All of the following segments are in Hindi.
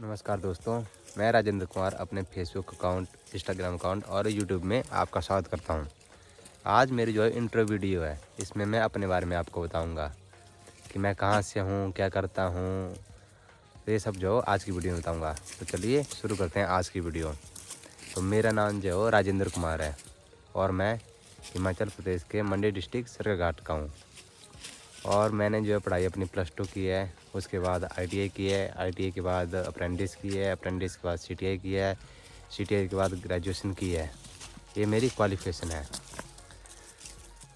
नमस्कार दोस्तों, मैं राजेंद्र कुमार अपने फेसबुक अकाउंट, इंस्टाग्राम अकाउंट और यूट्यूब में आपका स्वागत करता हूं। आज मेरी जो है इंट्रो वीडियो है, इसमें मैं अपने बारे में आपको बताऊंगा कि मैं कहां से हूं, क्या करता हूं। तो ये सब जो आज की वीडियो में बताऊंगा। तो चलिए शुरू करते हैं आज की वीडियो। तो मेरा नाम जो है राजेंद्र कुमार है और मैं हिमाचल प्रदेश के मंडी डिस्ट्रिक्ट सरकाघाट का हूँ। और मैंने जो है पढ़ाई अपनी +2 की है। उसके बाद ITI की है। ITI के बाद अप्रेंटिस की है। अप्रेंटिस के बाद CTI की है। CTI के बाद ग्रेजुएशन की है। ये मेरी क्वालिफ़िकेशन है।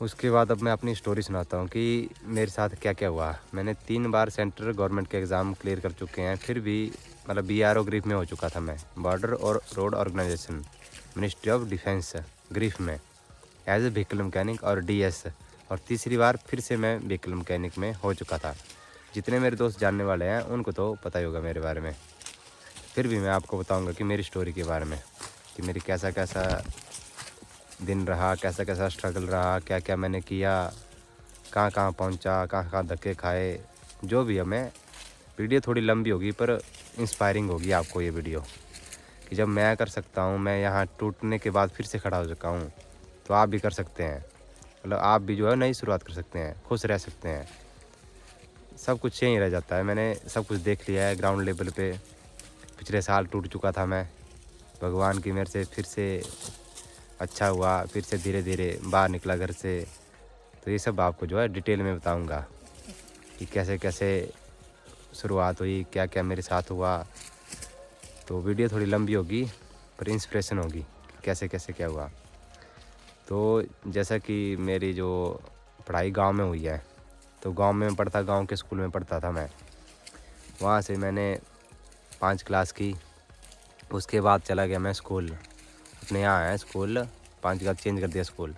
उसके बाद अब मैं अपनी स्टोरी सुनाता हूँ कि मेरे साथ क्या क्या हुआ। मैंने 3 बार सेंट्रल गवर्नमेंट के एग्ज़ाम क्लियर कर चुके हैं। फिर भी मतलब BRO ग्रीफ में हो चुका था मैं, बॉर्डर और road organisation, ministry of defence GREF में एज ए व्हीकल मैकेनिक और DS। और तीसरी बार फिर से मैं व्हीकल मैकेनिक में हो चुका था। जितने मेरे दोस्त जानने वाले हैं उनको तो पता ही होगा मेरे बारे में। फिर भी मैं आपको बताऊंगा कि मेरी स्टोरी के बारे में, कि मेरी कैसा कैसा दिन रहा, कैसा कैसा स्ट्रगल रहा, क्या क्या मैंने किया, कहाँ कहाँ पहुँचा, कहाँ कहाँ धक्के खाए। जो भी है, मैं वीडियो थोड़ी लंबी होगी पर इंस्पायरिंग होगी आपको ये वीडियो, कि जब मैं कर सकता हूँ, मैं यहाँ टूटने के बाद फिर से खड़ा हो चुका हूँ, तो आप भी कर सकते हैं। मतलब आप भी जो है नई शुरुआत कर सकते हैं, खुश रह सकते हैं। सब कुछ यहीं रह जाता है। मैंने सब कुछ देख लिया है ग्राउंड लेवल पे। पिछले साल टूट चुका था मैं, भगवान की मेहर से फिर से अच्छा हुआ, फिर से धीरे धीरे बाहर निकला घर से। तो ये सब आपको जो है डिटेल में बताऊंगा कि कैसे कैसे शुरुआत हुई, क्या क्या मेरे साथ हुआ। तो वीडियो थोड़ी लंबी होगी पर इंस्पिरेशन होगी कि कैसे कैसे क्या हुआ। तो जैसा कि मेरी जो पढ़ाई गांव में हुई है, तो गांव में पढ़ता, गांव के स्कूल में पढ़ता था मैं। वहाँ से मैंने 5 क्लास की। उसके बाद चला गया मैं स्कूल, अपने यहाँ है स्कूल, 5 क्लास चेंज कर दिया स्कूल।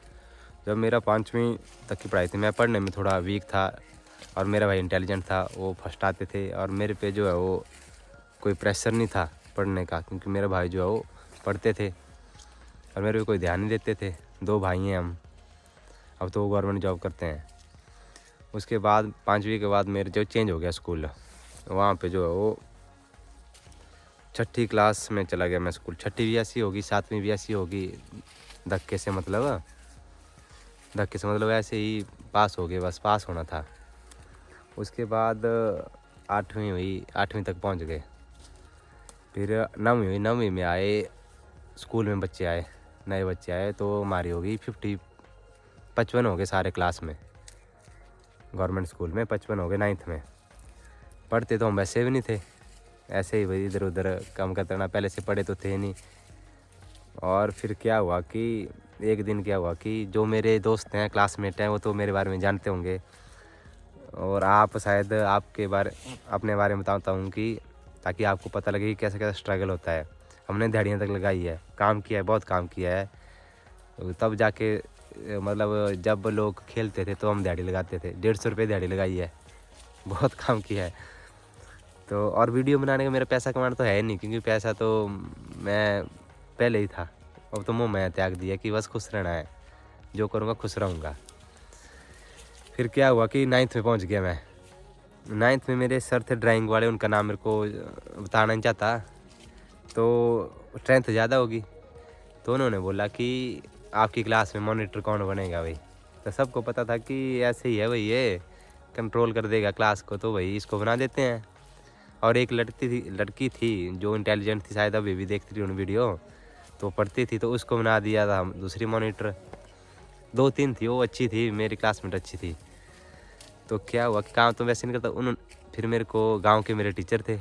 जब मेरा 5वीं तक की पढ़ाई थी, मैं पढ़ने में थोड़ा वीक था और मेरा भाई इंटेलिजेंट था, वो फर्स्ट आते थे। और मेरे पे जो है वो कोई प्रेशर नहीं था पढ़ने का, क्योंकि मेरे भाई जो है वो पढ़ते थे और मेरे पे कोई ध्यान नहीं देते थे। 2 भाई हैं हम। अब तो वो गवर्नमेंट जॉब करते हैं। उसके बाद 5वीं के बाद मेरे जो चेंज हो गया स्कूल, वहाँ पे जो है वो 6ठी क्लास में चला गया मैं स्कूल। 6ठी भी ऐसी होगी, 7वीं भी ऐसी होगी। धक्के से मतलब, ऐसे ही पास हो गए, बस पास होना था। उसके बाद 8वीं हुई, 8वीं तक पहुंच गए। फिर 9वीं हुई, 9वीं में आए, स्कूल में बच्चे आए, नए बच्चे आए, तो हमारी हो गई 55 हो गए सारे क्लास में। गवर्नमेंट स्कूल में 55 हो गए 9th में। पढ़ते तो हम वैसे भी नहीं थे, ऐसे ही वही इधर उधर काम करते रहना, पहले से पढ़े तो थे नहीं। और फिर क्या हुआ कि एक दिन क्या हुआ कि जो मेरे दोस्त हैं, क्लासमेट हैं, वो तो मेरे बारे में जानते होंगे। और आप शायद आपके बारे अपने बारे में बताता हूँ कि ताकि आपको पता लगे कि कैसा कैसा स्ट्रगल होता है। हमने दिहाड़ियाँ तक लगाई है, काम किया है, बहुत काम किया है। तो तब जाके मतलब जब लोग खेलते थे तो हम दिहाड़ी लगाते थे। 150 रुपये दिहाड़ी लगाई है, बहुत काम किया है। तो और वीडियो बनाने का मेरा पैसा कमाना तो है नहीं, क्योंकि पैसा तो मैं पहले ही था। अब तो मुँह मैं त्याग दिया कि बस खुश रहना है, जो करूँगा खुश रहूँगा। फिर क्या हुआ कि 9th में पहुँच गया मैं। 9th में मेरे सर थे ड्राइंग वाले, उनका नाम मेरे को बताना नहीं चाहता, तो स्ट्रेंथ ज़्यादा होगी। तो उन्होंने बोला कि आपकी क्लास में मॉनिटर कौन बनेगा भाई। तो सबको पता था कि ऐसे ही है भाई, ये कंट्रोल कर देगा क्लास को, तो भाई इसको बना देते हैं। और एक लड़की थी जो इंटेलिजेंट थी, शायद अभी भी देखती थी उन वीडियो, तो पढ़ती थी, तो उसको बना दिया था हम दूसरी मॉनिटर। 2-3 थी, वो अच्छी थी, मेरी क्लासमेट अच्छी थी। तो क्या हुआ कि काम तो वैसे नहीं करता उन्होंने। फिर मेरे को गांव के मेरे टीचर थे,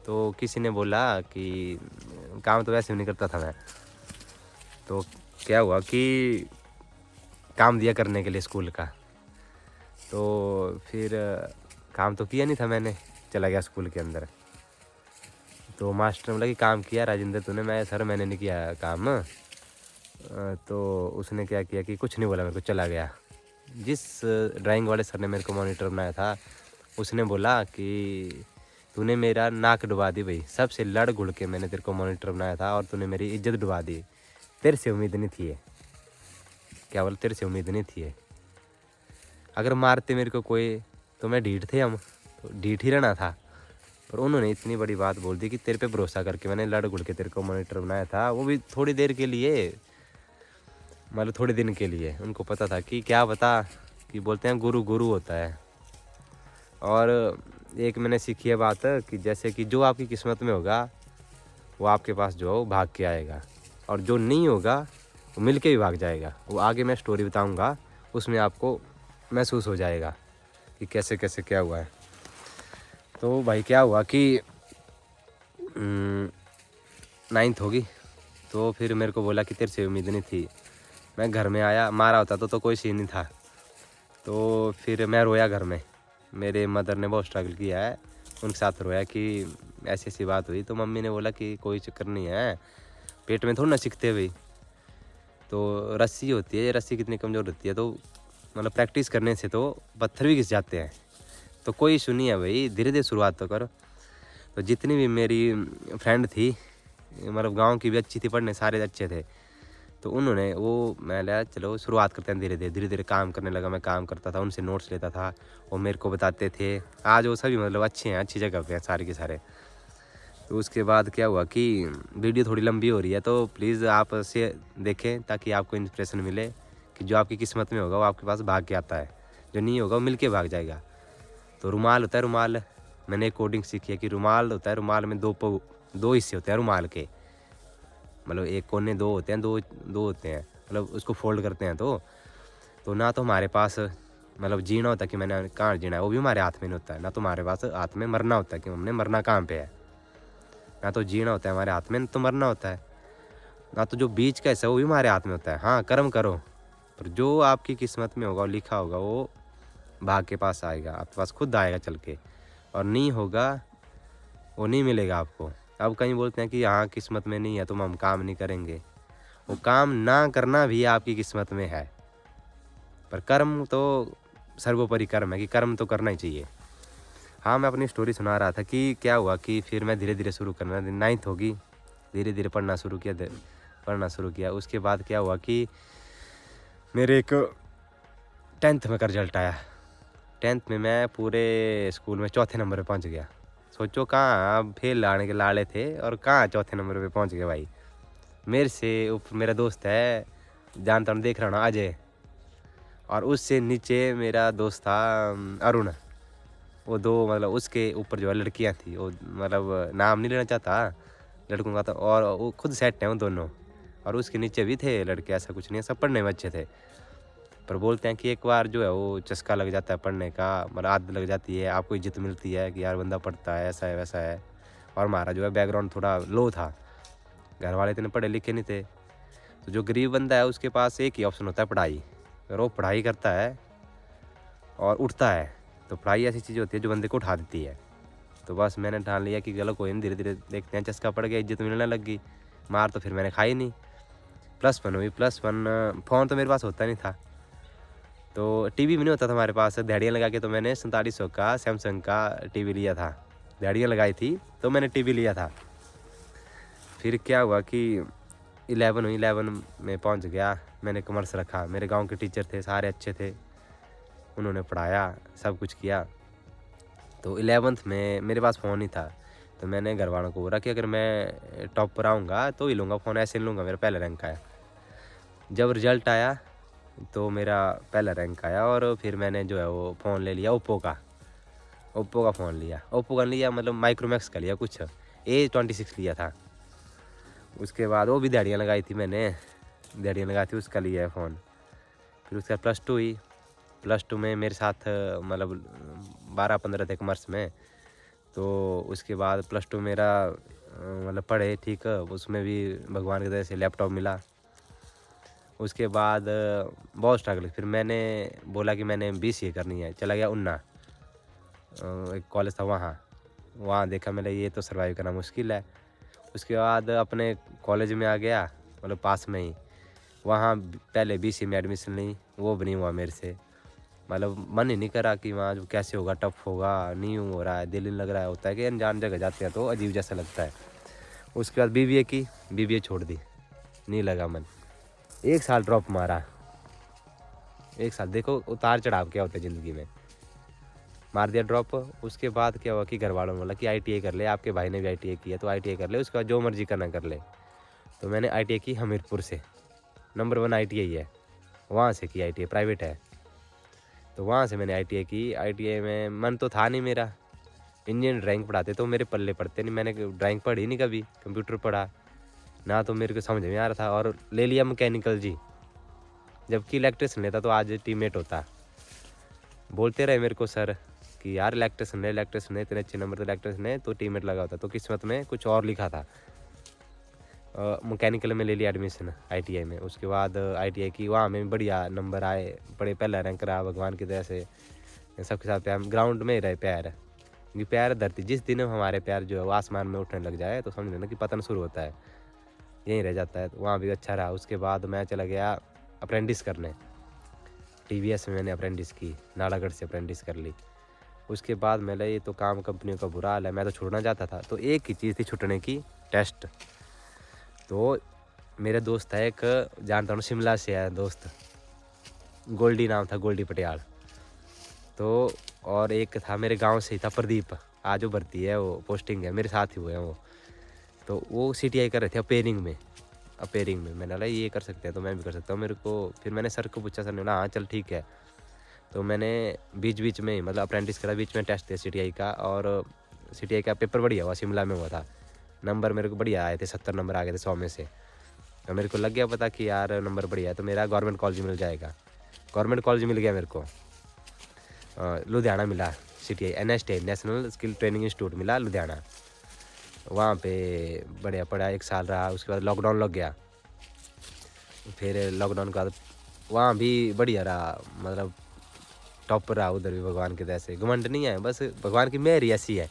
तो किसी ने बोला कि काम तो वैसे भी नहीं करता था मैं। तो क्या हुआ कि काम दिया करने के लिए स्कूल का, तो फिर काम तो किया नहीं था मैंने, चला गया स्कूल के अंदर। तो मास्टर ने बोला कि काम किया राजेंद्र तूने? मैं सर मैंने नहीं किया काम। तो उसने क्या किया कि कुछ नहीं बोला मेरे को, चला गया। जिस ड्राइंग वाले सर ने मेरे को मॉनिटर बनाया था, उसने बोला कि तूने मेरा नाक डुबा दी भाई, सबसे लड़ घुड़ के मैंने तेरे को मॉनिटर बनाया था और तूने मेरी इज्जत डुबा दी। तेरे से उम्मीद नहीं थी है। क्या बोला? तेरे से उम्मीद नहीं थी है। अगर मारते मेरे को कोई तो मैं ढीठ थे हम, तो ढीठ ही रहना था। पर उन्होंने इतनी बड़ी बात बोल दी कि तेरे पे भरोसा करके मैंने लड़ घुड़ के तेरे को मॉनिटर बनाया था, वो भी थोड़ी देर के लिए, मतलब थोड़े दिन के लिए। उनको पता था कि क्या पता, कि बोलते हैं गुरु गुरु होता है। और एक मैंने सीखी है बात कि जैसे कि जो आपकी किस्मत में होगा वो आपके पास जो है वो भाग के आएगा, और जो नहीं होगा वो मिल के भी भाग जाएगा। वो आगे मैं स्टोरी बताऊंगा, उसमें आपको महसूस हो जाएगा कि कैसे कैसे क्या हुआ है। तो भाई क्या हुआ कि 9th होगी, तो फिर मेरे को बोला कि तेरे से उम्मीद नहीं थी। मैं घर में आया, मारा होता तो कोई सीन नहीं था। तो फिर मैं रोया घर में, मेरे मदर ने बहुत स्ट्रगल किया है, उनके साथ रोया कि ऐसी ऐसी बात हुई। तो मम्मी ने बोला कि कोई चक्कर नहीं है, पेट में थोड़ा ना सीखते भाई, तो रस्सी होती है, ये रस्सी कितनी कमज़ोर होती है, तो मतलब प्रैक्टिस करने से तो पत्थर भी घिस जाते हैं। तो कोई इशू नहीं है भाई, धीरे धीरे शुरुआत तो करो। तो जितनी भी मेरी फ्रेंड थी, मतलब गांव की भी अच्छी थी, पढ़ने सारे अच्छे थे, तो उन्होंने वो, मैं लिया चलो शुरुआत करते हैं धीरे धीरे काम करने लगा। मैं काम करता था, उनसे नोट्स लेता था, वो मेरे को बताते थे। आज वो सभी मतलब अच्छे हैं, अच्छी जगह पे हैं सारे के सारे। तो उसके बाद क्या हुआ कि वीडियो थोड़ी लंबी हो रही है, तो प्लीज़ आप इसे देखें ताकि आपको इंस्पिरेशन मिले कि जो आपकी किस्मत में होगा वो आपके पास भाग के आता है, जो नहीं होगा वो मिल के भाग जाएगा। तो रुमाल होता है, रुमाल मैंने एक कोडिंग सीखी है कि रुमाल होता है, रुमाल में दो हिस्से होते हैं रुमाल के, मतलब एक कोने दो होते हैं, दो होते हैं, मतलब उसको फोल्ड करते हैं। तो ना तो हमारे पास मतलब जीना होता है कि मैंने कहाँ जीना है, वो भी हमारे हाथ में नहीं होता है। ना तो हमारे पास हाथ में मरना होता है कि हमने मरना कहाँ पे है। ना तो जीना होता है हमारे हाथ में, ना तो मरना होता है। ना तो जो बीच का हिस्सा वो भी हमारे हाथ में होता है। हाँ, कर्म करो, पर जो आपकी किस्मत में होगा, लिखा होगा, वो भाग के पास आएगा, आपके पास खुद आएगा चल के। और नहीं होगा वो नहीं मिलेगा आपको। अब कहीं बोलते हैं कि हाँ किस्मत में नहीं है तो हम काम नहीं करेंगे, वो काम ना करना भी आपकी किस्मत में है। पर कर्म तो सर्वोपरि कर्म है, कि कर्म तो करना ही चाहिए। हाँ, मैं अपनी स्टोरी सुना रहा था कि क्या हुआ कि फिर मैं धीरे धीरे शुरू करना, 9th होगी, धीरे धीरे पढ़ना शुरू किया। उसके बाद क्या हुआ कि मेरे एक 10th में का रिजल्ट आया। 10th में मैं पूरे स्कूल में चौथे नंबर पे पहुंच गया। सोचो कहाँ फेल आने के लाले थे और कहाँ चौथे नंबर पे पहुंच गए भाई। मेरे से ऊपर मेरा दोस्त है, जानता हूँ, देख रहा हूँ ना, अजय, और उससे नीचे मेरा दोस्त था अरुण। वो दो, मतलब उसके ऊपर जो है लड़कियां थी, वो मतलब नाम नहीं लेना चाहता लड़कों का, तो और वो खुद सेट हैं वो दोनों। और उसके नीचे भी थे लड़के, ऐसा कुछ नहीं है, सब पढ़ने में अच्छे थे। पर बोलते हैं कि एक बार जो है वो चस्का लग जाता है पढ़ने का, मतलब आदत लग जाती है, आपको इज्जत मिलती है कि यार बंदा पढ़ता है, ऐसा है वैसा है। और हमारा जो है बैकग्राउंड थोड़ा लो था, घर वाले इतने पढ़े लिखे नहीं थे। तो जो गरीब बंदा है उसके पास एक ही ऑप्शन होता है, पढ़ाई। अगर वो पढ़ाई करता है और उठता है, तो पढ़ाई ऐसी चीज़ होती है जो बंदे को उठा देती है। तो बस मैंने ठान लिया कि गलत कोई नहीं, धीरे धीरे देखते हैं, चस्का पड़ गया, इज्जत मिलने लग गई। मार तो फिर मैंने खाई नहीं। +1 हुई, +1 फ़ोन तो मेरे पास होता नहीं था, तो टीवी भी नहीं होता था हमारे पास। दिहाड़ियाँ लगा के तो मैंने 4700 का सैमसंग का टीवी लिया था। दिहाड़ियाँ लगाई थी तो मैंने टीवी लिया था। फिर क्या हुआ कि 11 हुई, 11 में पहुंच गया। मैंने कॉमर्स रखा, मेरे गांव के टीचर थे, सारे अच्छे थे, उन्होंने पढ़ाया, सब कुछ किया। तो 11th में मेरे पास फ़ोन ही था, तो मैंने घर वालों को बोला कि अगर मैं टॉप पर आऊँगा तो ही लूँगा फ़ोन, ऐसे नहीं लूँगा, मेरा पहला रैंक आया। जब रिज़ल्ट आया तो मेरा पहला रैंक आया, और फिर मैंने जो है वो फ़ोन ले लिया ओप्पो का फ़ोन लिया। ओप्पो का लिया, मतलब माइक्रोमैक्स का लिया, कुछ A26 लिया था। उसके बाद वो भी दिहाड़ियाँ लगाई थी मैंने, दिहाड़ियाँ लगाई थी, उसका लिया है फ़ोन। फिर उसके बाद +2 हुई। +2 में मेरे साथ मतलब 12-15 थे कॉमर्स में। तो उसके बाद +2 मेरा मतलब पढ़े ठीक, उसमें भी भगवान की दया से लैपटॉप मिला। उसके बाद बहुत स्ट्रगल, फिर मैंने बोला कि मैंने BCA करनी है, चला गया उन्ना, एक कॉलेज था वहाँ देखा मैंने ये तो सर्वाइव करना मुश्किल है। उसके बाद अपने कॉलेज में आ गया, मतलब पास में ही, वहाँ पहले BCA में एडमिशन ली, वो भी नहीं हुआ मेरे से। मतलब मन ही नहीं करा कि वहाँ जो कैसे होगा, टफ होगा, नहीं हो रहा है, दिल नहीं लग रहा है। होता है कि अनजान जगह जाते हैं तो अजीब जैसा लगता है। उसके बाद BBA की, BBA छोड़ दी, नहीं लगा मन। 1 साल ड्रॉप मारा, 1 साल। देखो उतार चढ़ाव क्या होता है ज़िंदगी में। मार दिया ड्रॉप। उसके बाद क्या हुआ कि घर वालों ने बोला कि ITI कर ले, आपके भाई ने भी ITI किया तो ITI कर ले, उसके बाद जो मर्जी करना कर ले। तो मैंने ITI की हमीरपुर से, नंबर 1 ITI है, वहाँ से की ITI, प्राइवेट है। तो वहाँ से मैंने ITI की। ITI में मन तो था नहीं मेरा, इंजीनियर ड्राइंग पढ़ाते तो मेरे पल्ले पड़ते नहीं, मैंने ड्राइंग पढ़ी नहीं कभी, कंप्यूटर पढ़ा ना, तो मेरे को समझ में आ रहा था और ले लिया मैकेनिकल जी। जबकि इलेक्ट्रिशियन लेता तो आज टीममेट होता। बोलते रहे मेरे को सर कि यार इलेक्ट्रिशियन ने इतने अच्छे नंबर, तो इलेक्ट्रिशियन ने तो टीममेट लगा होता। तो किस्मत में कुछ और लिखा था। मैकेनिकल में ले लिया एडमिशन ITI में। उसके बाद ITI की, वहाँ में बढ़िया नंबर आए, बड़े पहला रैंक रहा भगवान की दया से। सबके साथ प्यार, ग्राउंड में ही रहे प्यार, क्योंकि प्यार धरती, जिस दिन हमारे प्यार जो है वो आसमान में उठने लग जाए तो समझ लेना कि पतन शुरू होता है, यहीं रह जाता है। तो वहाँ भी अच्छा रहा। उसके बाद मैं चला गया अप्रेंटिस करने, TVS में मैंने अप्रेंटिस की, नालागढ़ से अप्रेंटिस कर ली। उसके बाद मैंने, ये तो काम कंपनियों का बुरा हाल है, मैं तो छोड़ना चाहता था। तो एक ही चीज़ थी छुटने की, टेस्ट। तो मेरे दोस्त है एक, जानता हूँ, शिमला से है दोस्त, गोल्डी नाम था, गोल्डी पटियाल। तो और एक था मेरे गांव से ही था, प्रदीप, आज वो भर्ती है, वो पोस्टिंग है, मेरे साथ ही हुए हैं वो। तो वो CTI कर रहे थे अपेयरिंग में। मैंने बोला ये कर सकते हैं तो मैं भी कर सकता हूँ मेरे को। फिर मैंने सर को पूछा, सर ने बोला हाँ चल ठीक है। तो मैंने बीच में मतलब अप्रेंटिस करा, बीच में टेस्ट दिया CTI का। और CTI का पेपर बढ़िया हुआ, शिमला में हुआ था। नंबर मेरे को बढ़िया आए थे, 70 नंबर आ गए थे 100 में से। तो मेरे को लग गया पता कि यार नंबर बढ़िया है तो मेरा गवर्नमेंट कॉलेज मिल जाएगा। गवर्नमेंट कॉलेज मिल गया मेरे को, लुधियाना मिला। CTI NST, national skill training institute मिला लुधियाना। वहाँ पे बढ़िया पढ़ा, 1 साल रहा। उसके बाद लॉकडाउन लग गया। फिर लॉकडाउन के बाद वहाँ भी बढ़िया रहा, मतलब टॉप रहा उधर भी, भगवान की दया से। घमंड नहीं है, बस भगवान की मेहर ही ऐसी है।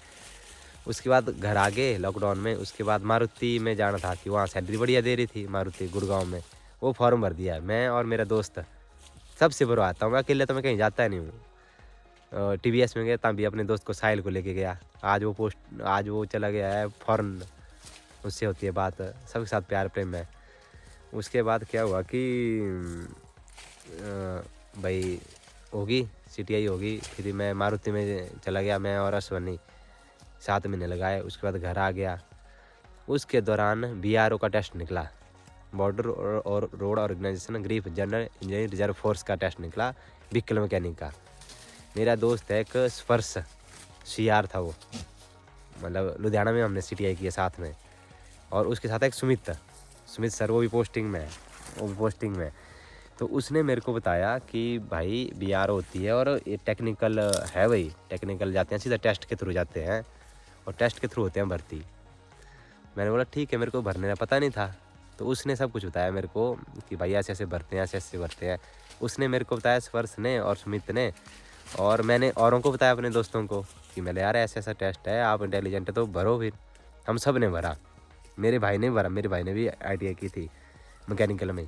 उसके बाद घर आ गए लॉकडाउन में। उसके बाद मारुति में जाना था कि वहाँ सैलरी बढ़िया दे रही थी, मारुति गुड़गांव में। वो फॉर्म भर दिया है, मैं और मेरा दोस्त सबसे भरवाता हूँ, मैं अकेले तो मैं कहीं जाता नहीं हूँ। TVS में गया तब भी अपने दोस्त को, साहिल को लेके गया। आज वो चला गया है फॉरेन, उससे होती है बात, सबके साथ प्यार प्रेम है। उसके बाद क्या हुआ कि भाई होगी CTI होगी। फिर मैं मारुति में चला गया, मैं और अश्वनी, 7 महीने लगाए। उसके बाद घर आ गया। उसके दौरान BRO का टेस्ट निकला, बॉर्डर और road organisation GREF general engineering reserve force का टेस्ट निकला, व्हीकल मैकेनिक का। मेरा दोस्त है एक स्पर्श, CR था वो, मतलब लुधियाना में हमने CTI किया साथ में। और उसके साथ एक सुमित सर, वो भी पोस्टिंग में है। तो उसने मेरे को बताया कि भाई BRO होती है और ये टेक्निकल है, भाई टेक्निकल जाते हैं, सीधा टेस्ट के थ्रू जाते हैं और टेस्ट के थ्रू होते हैं भर्ती। मैंने बोला ठीक है, मेरे को भरने का पता नहीं था। तो उसने सब कुछ बताया मेरे को कि भाई ऐसे ऐसे भरते हैं, ऐसे भरते हैं। उसने मेरे को बताया, स्पर्श ने और सुमित ने। और मैंने औरों को बताया, अपने दोस्तों को, कि मैंने यार ऐसा ऐसा टेस्ट है, आप इंटेलिजेंट है तो भरो। फिर हम सब ने भरा, मेरे भाई ने भरा, मेरे भाई ने भी ITI की थी मैकेनिकल में,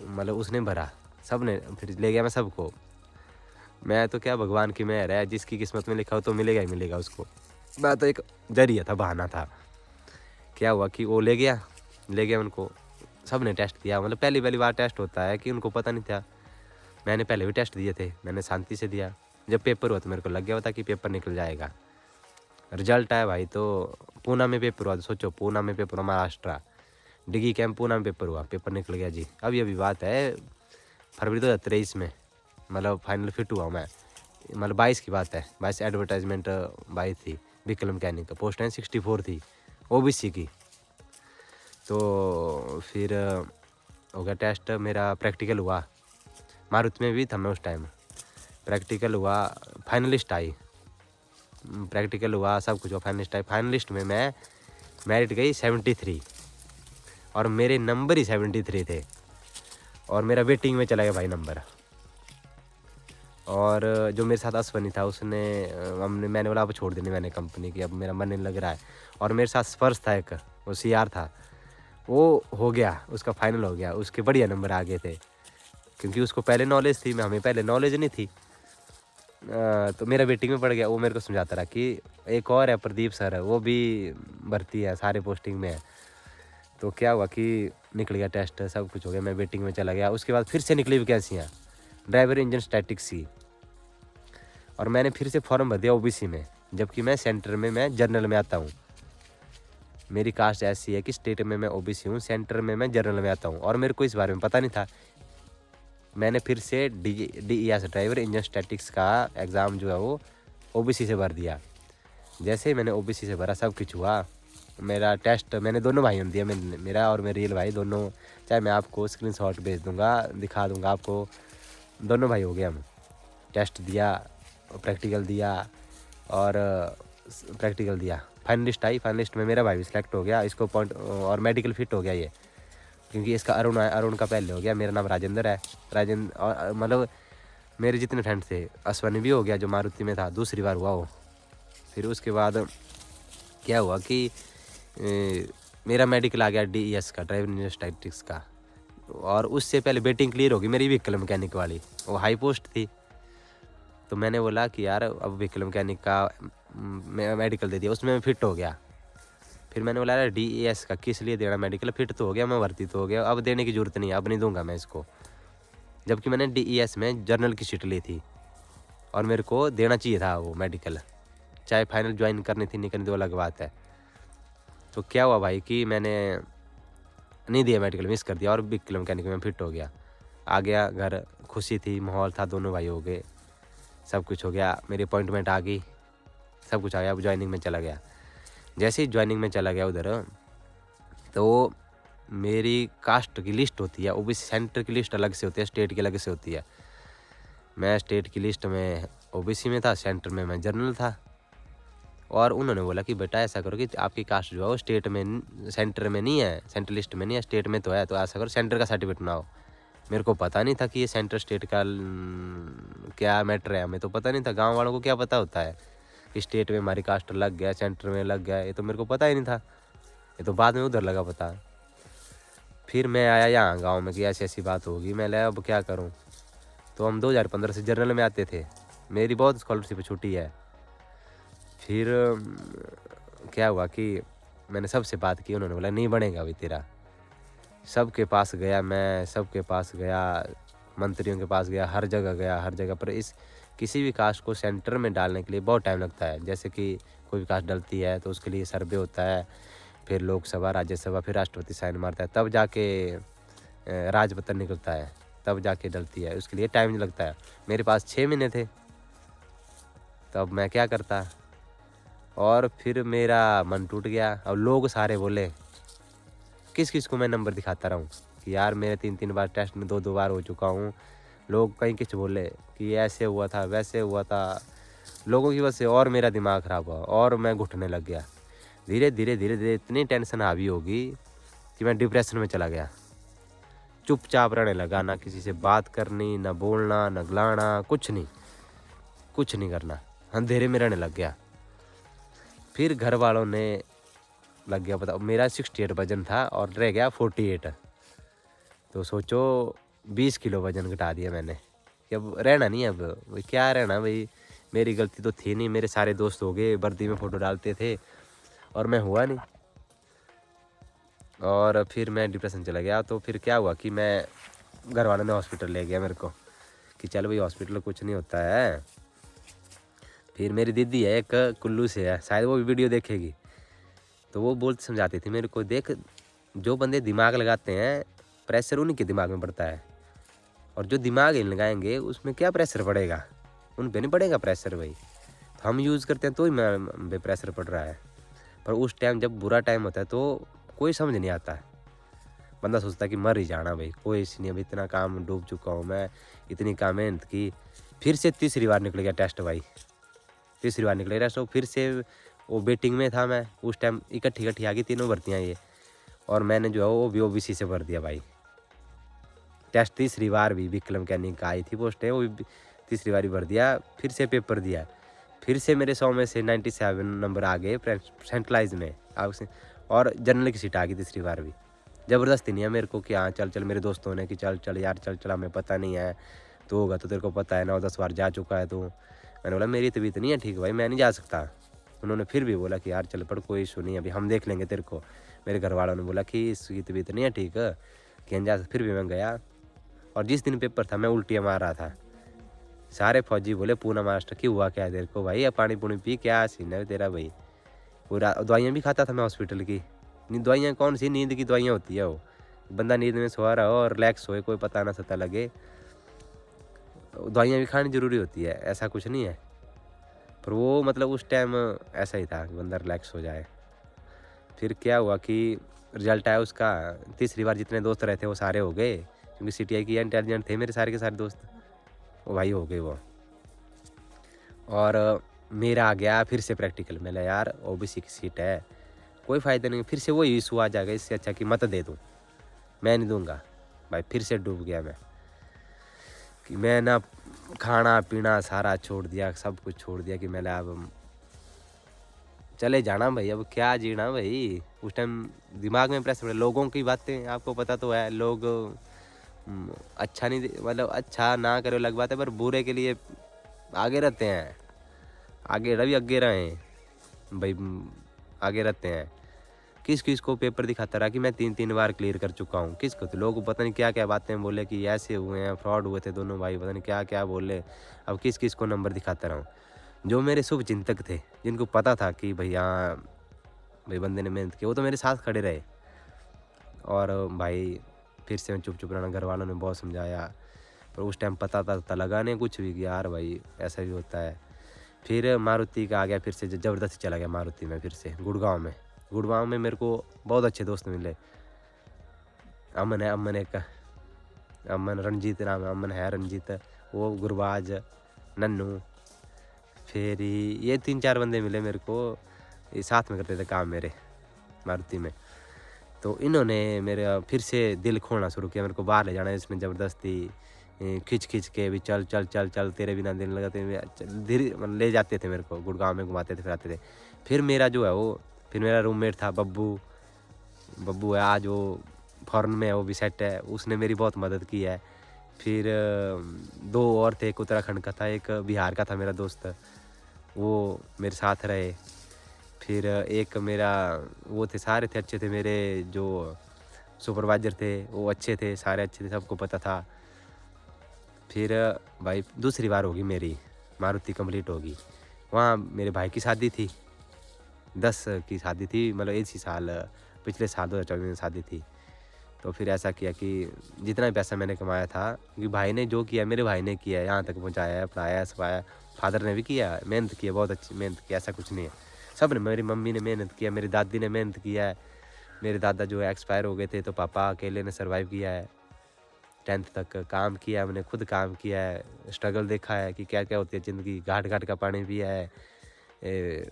मतलब उसने भरा, सब ने। फिर ले गया मैं सबको। मैं तो क्या, भगवान की मेहर है, जिसकी किस्मत में लिखा हो तो मिलेगा ही मिलेगा उसको। मैं तो एक जरिया था, बहाना था। क्या हुआ कि वो ले गया उनको, सब ने टेस्ट दिया। मतलब पहली बार टेस्ट होता है कि उनको पता नहीं था। मैंने पहले भी टेस्ट दिए थे, मैंने शांति से दिया। जब पेपर हुआ तो मेरे को लग गया था कि पेपर निकल जाएगा। रिजल्ट आया भाई तो पूना में पेपर हुआ। तो सोचो, पूना में पेपर हुआ, महाराष्ट्र डिगी कैंप, पूना में पेपर हुआ, पेपर निकल गया जी। अभी बात है फरवरी 2023 में, मतलब फाइनल फिट हुआ मैं, मतलब 22 की बात है। 22 एडवर्टाइजमेंट 22 थी, व्हीकल मैकेनिक का, पोस्ट 64 थी, OBC की। तो फिर हो गया टेस्ट, मेरा प्रैक्टिकल हुआ। मारुति में भी था मैं उस टाइम। प्रैक्टिकल हुआ, फाइनलिस्ट आई, प्रैक्टिकल हुआ, सब कुछ हुआ, फाइनलिस्ट आई। फाइनलिस्ट में मैं मेरिट गई 73 और मेरे नंबर ही 73 थे। और मेरा वेटिंग में चला गया भाई नंबर। और जो मेरे साथ अश्वनी था, मैंने बोला अब छोड़ देनी मैंने कंपनी की, अब मेरा मन नहीं लग रहा है। और मेरे साथ स्पर्श था एक, वो CR था, वो हो गया, उसका फाइनल हो गया, उसके बढ़िया नंबर आ गए थे, क्योंकि उसको पहले नॉलेज थी, हमें पहले नॉलेज नहीं थी। तो मेरा वेटिंग में पड़ गया। वो मेरे को समझाता रहा कि एक और है प्रदीप सर, वो भी भर्ती है, सारे पोस्टिंग में है। तो क्या हुआ कि निकल गया टेस्ट, सब कुछ हो गया, मैं वेटिंग में चला गया। उसके बाद फिर से निकली वैकेंसियाँ, ड्राइवर इंजन स्टैटिक्स की। और मैंने फिर से फॉर्म भर दिया ओबीसी में, जबकि मैं सेंटर में मैं जनरल में आता हूँ। मेरी कास्ट ऐसी है कि स्टेट में मैं ओबीसी हूँ, सेंटर में मैं जनरल में आता हूँ, और मेरे को इस बारे में पता नहीं था। मैंने फिर से DES ड्राइवर इंजन स्टैटिक्स का एग्ज़ाम जो है वो ओबीसी से भर दिया। जैसे ही मैंने ओबीसी से भरा, सब कुछ हुआ, मेरा टेस्ट मैंने दोनों भाइयों ने दिया, मेरा और मेरे रियल भाई दोनों। चाहे मैं आपको स्क्रीनशॉट भेज दूंगा, दिखा दूंगा आपको, दोनों भाई हो गए हम। टेस्ट दिया, प्रैक्टिकल दिया, और प्रैक्टिकल दिया, फाइनलिस्ट आई। फाइनलिस्ट में मेरा भाई भी सिलेक्ट हो गया, इसको पॉइंट और मेडिकल फिट हो गया ये, क्योंकि इसका अरुण का पहले हो गया। मेरा नाम राजेंद्र है। राजेंद्र, और मतलब मेरे जितने फ्रेंड थे, अश्वनी भी हो गया जो मारुति में था, दूसरी बार हुआ वो। फिर उसके बाद क्या हुआ कि मेरा मेडिकल आ गया DES का, ड्राइविंग स्टैटिस्टिक्स का। और उससे पहले वेटिंग क्लियर होगी मेरी व्हीकल मैकेनिक वाली, वो हाई पोस्ट थी। तो मैंने बोला कि यार अब व्हीकल मैकेनिक का मेडिकल दे दिया, उसमें मैं फिट हो गया। फिर मैंने बोला यार DES का किस लिए देना, मेडिकल फिट तो हो गया, मैं भर्ती तो हो गया, अब देने की ज़रूरत नहीं है, अब नहीं दूंगा मैं इसको। जबकि मैंने DES में जर्नल की सीट ली थी, और मेरे को देना चाहिए था वो मेडिकल, चाहे फाइनल ज्वाइन करनी थी नहीं करनी थी वो अलग बात है। तो क्या हुआ भाई कि मैंने नहीं दिया, मेडिकल मिस कर दिया, और व्हीकल मैकेनिक में फिट हो गया। आ गया घर, खुशी थी, माहौल था, दोनों भाई हो गए, सब कुछ हो गया, मेरी अपॉइंटमेंट आ गई, सब कुछ आ गया। अब ज्वाइनिंग में चला गया। जैसे ही ज्वाइनिंग में चला गया उधर, तो मेरी कास्ट की लिस्ट होती है, ओबीसी सेंटर की लिस्ट अलग से होती है, स्टेट की अलग से होती है। मैं स्टेट की लिस्ट में ओबीसी में था, सेंटर में मैं जनरल था। और उन्होंने बोला कि बेटा ऐसा करो कि आपकी कास्ट जो है वो स्टेट में, सेंटर में नहीं है, सेंटर लिस्ट में नहीं है, स्टेट में तो है, तो ऐसा करो सेंटर का सर्टिफिकेट बनाओ। मेरे को पता नहीं था कि ये सेंटर स्टेट का क्या मैटर है, हमें तो पता नहीं था। गांव वालों को क्या पता होता है कि स्टेट में हमारी कास्ट लग गया, सेंटर में लग गया, ये तो मेरे को पता ही नहीं था, ये तो बाद में उधर लगा पता। फिर मैं आया यहाँ गाँव में कि ऐसी ऐसी बात होगी, मैं लिया अब क्या करूँ। तो हम 2015 से जनरल में आते थे, मेरी बहुत स्कॉलरशिप छुट्टी है। फिर क्या हुआ कि मैंने सबसे बात की, उन्होंने बोला नहीं बनेगा अभी तेरा। सबके पास गया मैं, सबके पास गया, मंत्रियों के पास गया, हर जगह गया, हर जगह पर इस किसी भी कास्ट को सेंटर में डालने के लिए बहुत टाइम लगता है। जैसे कि कोई भी कास्ट डलती है तो उसके लिए सर्वे होता है, फिर लोकसभा, राज्यसभा, फिर राष्ट्रपति साइन मारता है, तब जाके राजपत्र निकलता है, तब जाके डलती है, उसके लिए टाइम लगता है। मेरे पास 6 महीने थे, तब मैं क्या करता। और फिर मेरा मन टूट गया। अब लोग सारे बोले, किस किस को मैं नंबर दिखाता रहूँ कि यार मेरे 3 बार टेस्ट में 2 बार हो चुका हूँ। लोग कहीं कुछ बोले कि ऐसे हुआ था, वैसे हुआ था। लोगों की वजह से और मेरा दिमाग ख़राब हुआ, और मैं घुटने लग गया। धीरे धीरे धीरे धीरे इतनी टेंशन हावी होगी कि मैं डिप्रेशन में चला गया। चुपचाप रहने लगा, ना किसी से बात करनी, ना बोलना, ना गलाना, कुछ नहीं, कुछ नहीं करना, अंधेरे में रहने लग गया। फिर घर वालों ने लग गया पता, मेरा 68 वजन था और रह गया 48। तो सोचो 20 किलो वजन घटा दिया मैंने कि अब रहना नहीं, अब भाई क्या रहना भाई, मेरी गलती तो थी नहीं। मेरे सारे दोस्त हो गए, वर्दी में फ़ोटो डालते थे, और मैं हुआ नहीं। और फिर मैं डिप्रेशन चला गया। तो फिर क्या हुआ कि मैं, घर वालों ने हॉस्पिटल ले गया मेरे को कि चल भाई हॉस्पिटल कुछ नहीं होता है। फिर मेरी दीदी है एक, कुल्लू से है, शायद वो भी वीडियो देखेगी, तो वो बोलते समझाती थी मेरे को, देख जो बंदे दिमाग लगाते हैं प्रेशर उन्हीं के दिमाग में पड़ता है, और जो दिमाग नहीं लगाएंगे उसमें क्या प्रेशर पड़ेगा, उन पे नहीं पड़ेगा प्रेशर भाई। तो हम यूज़ करते हैं तो ही मैं प्रेशर पड़ रहा है। पर उस टाइम जब बुरा टाइम होता है तो कोई समझ नहीं आता है, बंदा सोचता है कि मर ही जाना भाई, कोई इसी नहीं, अभी इतना काम डूब चुका हूँ मैं, इतनी काम मेहनत की। फिर से तीसरी बार निकल गया टेस्ट भाई, तीसरी बार निकले टेस्ट। फिर से वो वेटिंग में था मैं, उस टाइम इकट्ठी इकट्ठी आ गई तीनों भर्तियाँ ये, और मैंने जो है वो भी ओबीसी से भर दिया भाई। टेस्ट तीसरी बार भी व्हीकल मैकेनिक का आई थी पोस्ट है, वो भी तीसरी बार ही भर दिया। फिर से पेपर दिया, फिर से मेरे 100 में से 97 नंबर आ गए सेंट्रलाइज में, और जनरल की सीट आ गई तीसरी बार भी। ज़बरदस्ती नहीं है मेरे को कि हाँ चल चल, मेरे दोस्तों ने कि चल चल यार चल चल, हमें पता नहीं है, तो होगा तो तेरे को पता है, 9-10 बार जा चुका है तो। मैंने बोला मेरी तबीयत नहीं है ठीक भाई, मैं नहीं जा सकता। उन्होंने फिर भी बोला कि यार चल पढ़, कोई इशू नहीं, अभी हम देख लेंगे तेरे को। मेरे घर वालों ने बोला कि इसकी तबीयत नहीं है ठीक, कि जा। फिर भी मैं गया, और जिस दिन पेपर था मैं उल्टियाँ मार रहा था, सारे फौजी बोले पूना मास्टर की हुआ क्या है तेरे को भाई, अब पानी पुनी पी, क्या सीन है तेरा भाई। पूरा दवाइयाँ भी खाता था मैं हॉस्पिटल की। नहीं दवाइयाँ कौन सी, नींद की दवाइयाँ होती है वो, बंदा नींद में सोया रहा हो और रिलैक्स होए, कोई पता ना सता लगे। दवाइयाँ भी खानी ज़रूरी होती है, ऐसा कुछ नहीं है, पर वो मतलब उस टाइम ऐसा ही था कि बंदा रिलैक्स हो जाए। फिर क्या हुआ कि रिजल्ट आया उसका, तीसरी बार जितने दोस्त रहे थे वो सारे हो गए, क्योंकि सीटीआई की इंटेलिजेंट थे मेरे सारे के सारे दोस्त, वो भाई हो गए वो। और मेरा आ गया फिर से प्रैक्टिकल। मैंने यार ओबीसी की सीट है, कोई फ़ायदा नहीं, फिर से वही इशू आ जाएगा, इससे अच्छा कि मत दे दूँ। मैं नहीं दूंगा भाई, फिर से डूब गया मैं कि मैं ना खाना पीना सारा छोड़ दिया, सब कुछ छोड़ दिया कि मैंने अब चले जाना भाई, अब क्या जीना भाई। उस टाइम दिमाग में प्रेस, लोगों की बातें आपको पता तो है, लोग अच्छा नहीं मतलब अच्छा ना करे अलग बात है, पर बुरे के लिए आगे रहते हैं, आगे रवि आगे रहे भाई, आगे रहते हैं। किस किस को पेपर दिखाता रहा कि मैं 3-3 बार क्लियर कर चुका हूँ, किसको तो लोग पता नहीं क्या क्या बातें बोले कि ऐसे हुए हैं, फ्रॉड हुए थे दोनों भाई, पता नहीं क्या क्या बोले। अब किस किस को नंबर दिखाता रहा हूँ। जो मेरे शुभ चिंतक थे, जिनको पता था कि भैया भाई बंदे ने मेहनत की, वो तो मेरे साथ खड़े रहे। और भाई फिर से मैं चुप चुप रहना, घर वालों ने बहुत समझाया, पर उस टाइम पता लगा नहीं कुछ भी कि यार भाई ऐसा भी होता है। फिर मारुति का आ गया, फिर से ज़बरदस्ती चला गया मारुति में, फिर से गुड़गांव में मेरे को बहुत अच्छे दोस्त मिले। अमन है, अमन रंजीत नाम है, अमन है रंजीत, वो गुरबाज, नन्नू, फिर ये 3-4 बंदे मिले मेरे को, ये साथ में करते थे काम मेरे मारुति में। तो इन्होंने मेरा फिर से दिल खोलना शुरू किया, मेरे को बाहर ले जाना है इसमें ज़बरदस्ती खींच खींच के भी, चल चल चल चल तेरे बिना दिन लगाते, धीरे मतलब ले जाते थे मेरे को, गुड़गांव में घुमाते थे फिराते थे। फिर मेरा जो है वो, फिर मेरा रूममेट था बब्बू है, आज वो फॉरेन में है, वो भी सेट है, उसने मेरी बहुत मदद की है। फिर 2 और थे, एक उत्तराखंड का था, एक बिहार का था मेरा दोस्त, वो मेरे साथ रहे। फिर एक मेरा वो थे, सारे थे अच्छे थे मेरे, जो सुपरवाइज़र थे वो अच्छे थे, सारे अच्छे थे, सबको पता था। फिर भाई दूसरी बार होगी मेरी मारुति कंप्लीट होगी, वहाँ मेरे भाई की शादी थी, 10 की शादी थी, मतलब इसी साल पिछले साल 2024 में शादी थी। तो फिर ऐसा किया कि जितना भी पैसा मैंने कमाया था, क्योंकि भाई ने जो किया, मेरे भाई ने किया, यहाँ तक पहुँचाया है, पढ़ाया सपाया, फादर ने भी किया, मेहनत की है, बहुत अच्छी मेहनत की, ऐसा कुछ नहीं है, सब ने, मेरी मम्मी ने मेहनत किया, मेरी दादी ने मेहनत किया है। मेरे दादा जो है एक्सपायर हो गए थे, तो पापा अकेले ने सर्वाइव किया है, 10th तक काम किया है, मैंने खुद काम किया है, स्ट्रगल देखा है कि क्या क्या होती है ज़िंदगी, घाट घाट का पानी पिया है।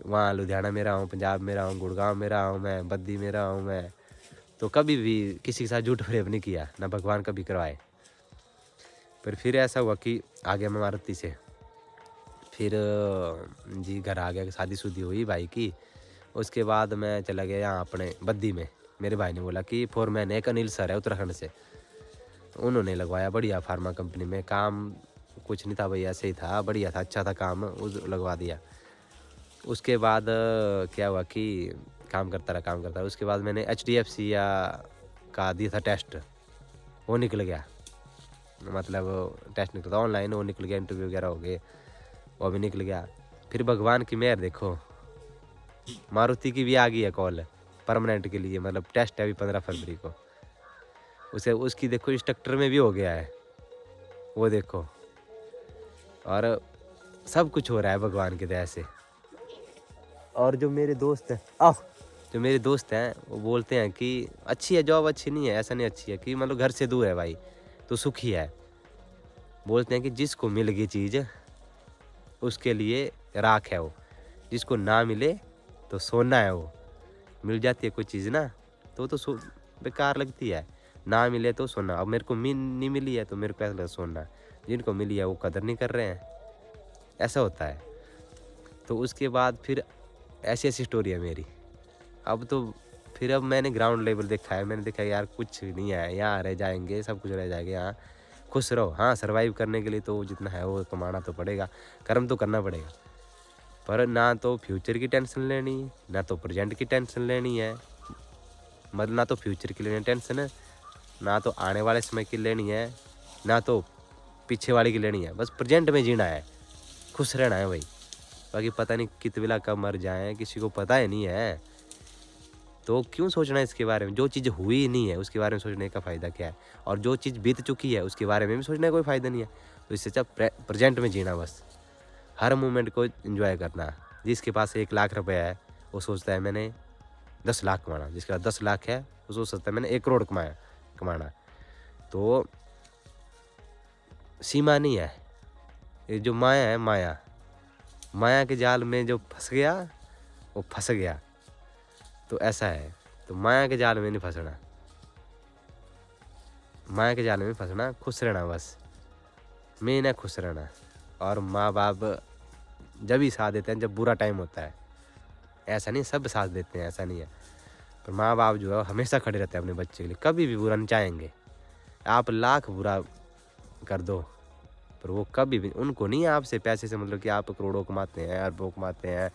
वहाँ लुधियाना में रहा हूँ, पंजाब में रहा हूँ, गुड़गांव में रहा हूँ मैं, बद्दी में रहा हूँ मैं, तो कभी भी किसी के साथ झूठ फरेब नहीं किया, ना भगवान कभी करवाए। पर फिर ऐसा हुआ कि आ गया मैं मारुति से, फिर जी घर आ गया, शादी हुई भाई की। उसके बाद मैं चला गया यहाँ अपने बद्दी में, मेरे भाई ने बोला कि फोरमैन एक अनिल सर है उत्तराखंड से, तो उन्होंने लगवाया बढ़िया फार्मा कंपनी में काम, कुछ नहीं था भाई, ऐसे ही था, बढ़िया था, अच्छा था काम, उस लगवा दिया। उसके बाद क्या हुआ कि काम करता रहा, उसके बाद मैंने HDFC या का दिया था टेस्ट, वो निकल गया, मतलब टेस्ट निकला था ऑनलाइन, वो निकल गया, इंटरव्यू वगैरह हो गए, वो भी निकल गया। फिर भगवान की मेहर देखो, मारुति की भी आ गई है कॉल परमानेंट के लिए, मतलब टेस्ट है अभी 15 फरवरी को, उसे उसकी देखो इंस्ट्रक्टर में भी हो गया है, वो देखो, और सब कुछ हो रहा है भगवान की दया से। और जो मेरे दोस्त हैं, जो मेरे दोस्त हैं वो बोलते हैं कि अच्छी है जॉब, अच्छी नहीं है, ऐसा नहीं अच्छी है, कि मतलब घर से दूर है भाई तो सुखी है। बोलते हैं कि जिसको मिल गई चीज़ उसके लिए राख है वो, जिसको ना मिले तो सोना है वो। मिल जाती है कोई चीज़ ना तो बेकार लगती है, ना मिले तो सोना। अब मेरे को नहीं मिली है तो मेरे को ऐसा लगता सोना, जिनको मिली है वो कदर नहीं कर रहे हैं, ऐसा होता है। तो उसके बाद फिर ऐसी ऐसी स्टोरी है मेरी। अब तो फिर अब मैंने ग्राउंड लेवल देखा है, मैंने देखा यार कुछ नहीं है, यहाँ रह जाएंगे, सब कुछ रह जाएगा, यहाँ खुश रहो। हाँ सर्वाइव करने के लिए तो जितना है वो कमाना तो पड़ेगा, कर्म तो करना पड़ेगा, पर ना तो फ्यूचर की टेंशन लेनी, ना तो प्रेजेंट की टेंशन लेनी है, मतलब ना तो फ्यूचर की लेनी टेंशन है, ना तो आने वाले समय की लेनी है, ना तो पीछे वाले की लेनी है, बस प्रेजेंट में जीना है, खुश रहना है भाई। बाकी पता नहीं कितने कब मर जाए, किसी को पता ही नहीं है, तो क्यों सोचना है इसके बारे में। जो चीज़ हुई ही नहीं है उसके बारे में सोचने का फ़ायदा क्या है, और जो चीज़ बीत चुकी है उसके बारे में भी सोचने का कोई फ़ायदा नहीं है। तो इससे अच्छा प्रेजेंट में जीना, बस हर मोमेंट को एंजॉय करना। जिसके पास 1 लाख रुपया है वो सोचता है मैंने 10 लाख कमाना, जिसके पास 10 लाख है वो सोचता है मैंने 1 करोड़ कमाना। तो सीमा नहीं है, ये जो माया है, माया के जाल में जो फंस गया वो फंस गया। तो ऐसा है, तो माया के जाल में नहीं फंसना, माया के जाल में फंसना, खुश रहना बस, मेन है खुश रहना। और माँ बाप जब ही साथ देते हैं जब बुरा टाइम होता है, ऐसा नहीं सब साथ देते हैं, ऐसा नहीं है। पर माँ बाप जो है हमेशा खड़े रहते हैं अपने बच्चे के लिए, कभी भी बुरा नहीं चाहेंगे। आप लाख बुरा कर दो पर वो कभी भी, उनको नहीं आपसे पैसे से मतलब कि आप करोड़ों कमाते हैं, अरबों कमाते हैं,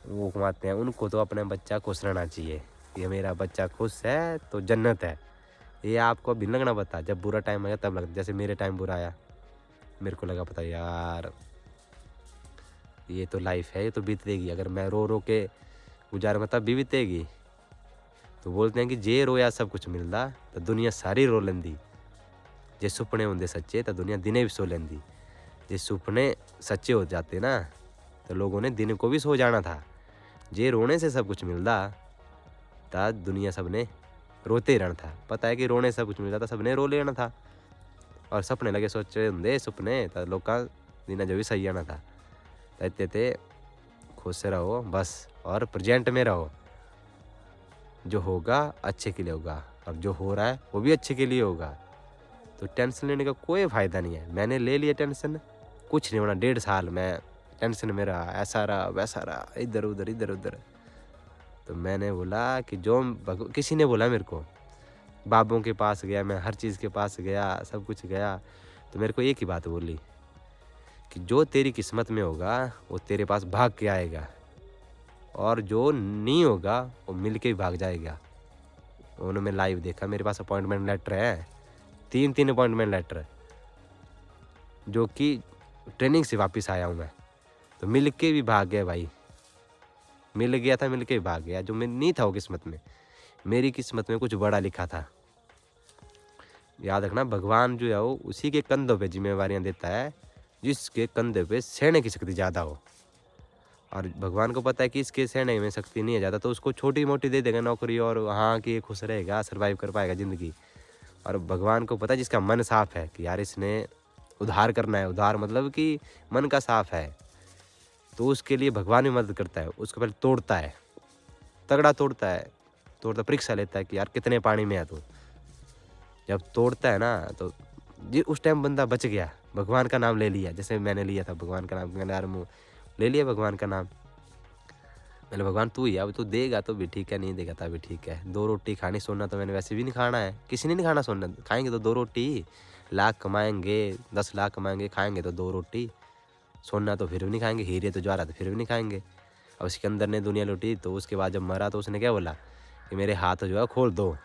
वो कमाते हैं, उनको तो अपना बच्चा खुश रहना चाहिए। ये मेरा बच्चा खुश है तो जन्नत है। ये आपको अभी लगना पता, जब बुरा टाइम आया तब लगता। जैसे मेरे टाइम बुरा आया, मेरे को लगा पता यार ये तो लाइफ है, ये तो बीतेगी। अगर मैं रो रो के गुजारूंगा तब भी बीतेगी। तो बोलते हैं कि जे रोया सब कुछ मिलता तो दुनिया सारी रो लेंदी, जे सुपने होंदे सच्चे तो दुनिया दिने भी सो लेंदी। जे सुपने सच्चे हो जाते ना तो लोगों ने दिन को भी सो जाना था। जे रोने से सब कुछ मिलता था दुनिया सबने रोते ही रहना था। पता है कि रोने से सब कुछ मिलता था, सबने रो लेना था। और सपने लगे सोचे होंदे सुपने तो लोग का दिन जो भी सही जाना था। कहते थे खुश रहो बस, और प्रेजेंट में रहो। जो होगा अच्छे के लिए होगा, और जो हो रहा है वो भी अच्छे के लिए होगा। तो टेंशन लेने का कोई फ़ायदा नहीं है। मैंने ले लिया टेंशन, कुछ नहीं होना। 1.5 साल मैं टेंशन में रहा, ऐसा रहा वैसा रहा, इधर उधर इधर उधर। तो मैंने बोला कि जो किसी ने बोला मेरे को, बाबों के पास गया मैं, हर चीज़ के पास गया, सब कुछ गया। तो मेरे को एक ही बात बोली कि जो तेरी किस्मत में होगा वो तेरे पास भाग के आएगा, और जो नहीं होगा वो मिल के भी भाग जाएगा। उन्होंने लाइव देखा, मेरे पास अपॉइंटमेंट लेटर है, 3 अपॉइंटमेंट लेटर, जो कि ट्रेनिंग से वापस आया हूँ मैं। तो मिल के भी भाग गया भाई, मिल गया था, मिल के भी भाग गया। जो मैं नहीं था वो किस्मत में, मेरी किस्मत में कुछ बड़ा लिखा था। याद रखना, भगवान जो है वो उसी के कंधों पे जिम्मेवारियाँ देता है जिसके कंधे पे सहने की शक्ति ज़्यादा हो। और भगवान को पता है कि इसके सहने में शक्ति नहीं है ज़्यादा, तो उसको छोटी मोटी दे देगा नौकरी, और हाँ कि ये खुश रहेगा, सर्वाइव कर पाएगा ज़िंदगी। और भगवान को पता है जिसका मन साफ़ है कि यार इसने उद्धार करना है, उद्धार मतलब कि मन का साफ़ है, तो उसके लिए भगवान भी मदद करता है। उसको पहले तोड़ता है, तगड़ा तोड़ता है, तोड़ता परीक्षा लेता है कि यार कितने पानी में है तू। जब तोड़ता है ना तो जी उस टाइम बंदा बच गया, भगवान का नाम ले लिया। जैसे मैंने लिया था भगवान का नाम, मैंने यार मुँह ले लिया भगवान का नाम। मैंने भगवान तू ही है, अब तू देगा तो भी ठीक है, नहीं देगा तो भी ठीक है। 2 रोटी खानी, सोना तो मैंने वैसे भी नहीं खाना है, किसी ने नहीं खाना सोना। खाएंगे तो 2 रोटी, लाख कमाएंगे 10 लाख कमाएंगे, खाएंगे तो 2 रोटी। सोना तो फिर भी नहीं खाएंगे, हीरे तो ज्वारा तो फिर भी नहीं खाएंगे। अब सिकंदर ने दुनिया लूटी, तो उसके बाद जब मरा तो उसने क्या बोला कि मेरे हाथ जो है खोल दो।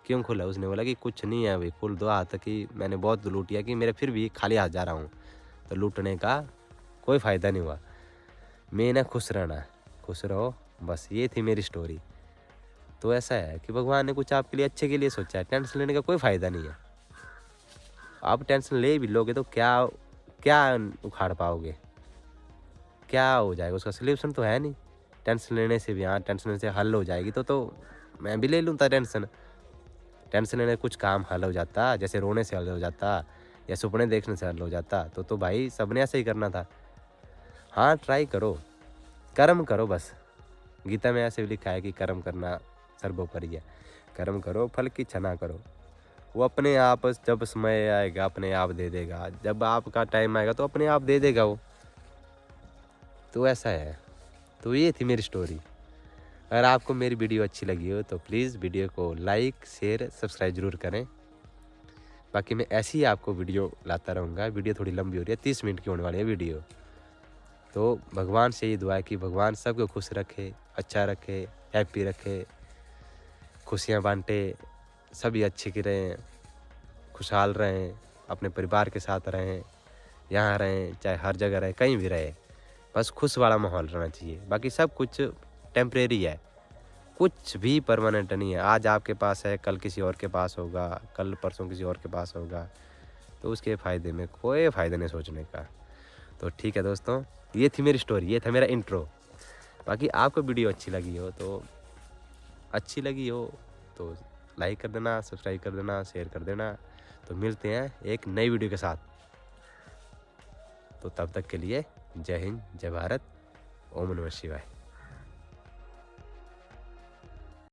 क्यों खोला? उसने बोला कि कुछ नहीं है भाई, खोल दो हाथ, कि मैंने बहुत लूट लिया, कि मेरे फिर भी खाली हाथ जा रहा हूँ। तो लूटने का कोई फ़ायदा नहीं हुआ। मैं ना खुश रहना, खुश रहो बस, ये थी मेरी स्टोरी। तो ऐसा है कि भगवान ने कुछ आपके लिए अच्छे के लिए सोचा है, टेंशन लेने का कोई फ़ायदा नहीं है। आप टेंशन ले भी लोगे तो क्या क्या उखाड़ पाओगे, क्या हो जाएगा? उसका सल्यूशन तो है नहीं। टेंशन लेने से भी, हाँ टेंशन से हल हो जाएगी तो मैं भी ले लूँगा टेंशन। टेंशन लेने से कुछ काम हल हो जाता, जैसे रोने से हल हो जाता या सपने देखने से हल हो जाता, तो भाई सबने ऐसे ही करना था। हाँ ट्राई करो, कर्म करो बस। गीता में ऐसे भी लिखा है कि कर्म करना सर्वोपरि है। कर्म करो, फल की इच्छा करो। वो अपने आप जब समय आएगा अपने आप दे देगा, जब आपका टाइम आएगा तो अपने आप दे देगा वो। तो ऐसा है। तो ये थी मेरी स्टोरी। अगर आपको मेरी वीडियो अच्छी लगी हो तो प्लीज़ वीडियो को लाइक शेयर सब्सक्राइब ज़रूर करें। बाकी मैं ऐसी ही आपको वीडियो लाता रहूँगा। वीडियो थोड़ी लंबी हो रही है, 30 मिनट की होने वाली है वीडियो। तो भगवान से ये दुआ है कि भगवान सबको खुश रखे, अच्छा रखे, हैप्पी रखे, खुशियाँ बांटे, सभी अच्छे के रहें, खुशहाल रहें। अपने परिवार के साथ रहें, यहाँ रहें चाहे हर जगह रहें, कहीं भी रहें, बस खुश वाला माहौल रहना चाहिए। बाकी सब कुछ टेम्परेरी है, कुछ भी परमानेंट नहीं है। आज आपके पास है, कल किसी और के पास होगा, कल परसों किसी और के पास होगा, तो उसके फ़ायदे में कोई फ़ायदा नहीं सोचने का। तो ठीक है दोस्तों, ये थी मेरी स्टोरी, ये था मेरा इंट्रो। बाकी आपको वीडियो अच्छी लगी हो तो लाइक कर देना, सब्सक्राइब कर देना, शेयर कर देना। तो मिलते हैं एक नई वीडियो के साथ। तो तब तक के लिए जय हिंद, जय भारत, ओम नमः शिवाय।